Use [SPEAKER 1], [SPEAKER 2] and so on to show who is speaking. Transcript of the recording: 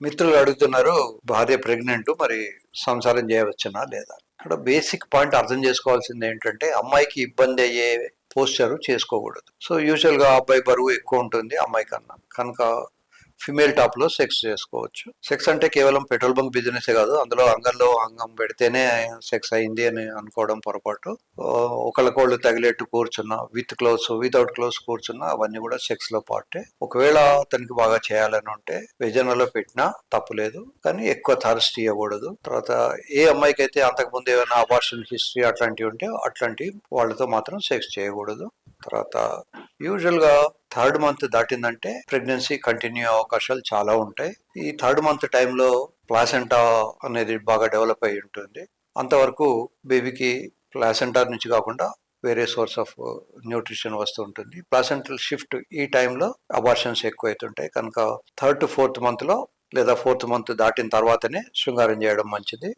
[SPEAKER 1] మిత్రులు అడుగుతున్నారు, భార్య ప్రెగ్నెంట్, మరి సంసారం చేయవచ్చునా లేదా? ఇక్కడ బేసిక్ పాయింట్ అర్థం చేసుకోవాల్సింది ఏంటంటే, అమ్మాయికి ఇబ్బంది అయ్యే పోస్చర్ చేసుకోకూడదు. సో యూజువల్ గా అబ్బాయి బరువు ఎక్కువ ఉంటుంది అమ్మాయి కన్నా, కనుక ఫిమేల్ టాప్ లో సెక్స్ చేసుకోవచ్చు. సెక్స్ అంటే కేవలం పెట్రోల్ బంక్ బిజినెస్ కాదు, అందులో అంగంలో అంగం పెడితేనే సెక్స్ అయింది అని అనుకోవడం పొరపాటు. ఒకళ్ళకోళ్ళు తగిలేట్టు కూర్చున్నా, విత్ క్లోజ్ వితౌట్ క్లోజ్ కూర్చున్నా, అవన్నీ కూడా సెక్స్ లో పార్టే. ఒకవేళ అతనికి బాగా చేయాలని ఉంటే వెజనలో పెట్టినా తప్పులేదు, కానీ ఎక్కువ థర్స్ట్ ఇవ్వకూడదు. తర్వాత ఏ అమ్మాయికి అయితే అంతకుముందు ఏమైనా అబార్షన్ హిస్టరీ అట్లాంటివి ఉంటే అట్లాంటి వాళ్ళతో మాత్రం సెక్స్ చేయకూడదు. తర్వాత యూజువల్ గా థర్డ్ మంత్ దాటిందంటే ప్రెగ్నెన్సీ కంటిన్యూ అవకాశాలు చాలా ఉంటాయి. ఈ థర్డ్ మంత్ టైంలో ప్లాసెంటా అనేది బాగా డెవలప్ అయి ఉంటుంది. అంతవరకు బేబీకి ప్లాసెంటా నుంచి కాకుండా వేరే సోర్స్ ఆఫ్ న్యూట్రిషన్ వస్తూ ఉంటుంది. ప్లాసెంటల్ షిఫ్ట్ ఈ టైంలో అబార్షన్స్ ఎక్కువ అవుతుంటాయి, కనుక థర్డ్ టు ఫోర్త్ మంత్ లో లేదా ఫోర్త్ మంత్ దాటిన తర్వాతనే శృంగారం చేయడం మంచిది.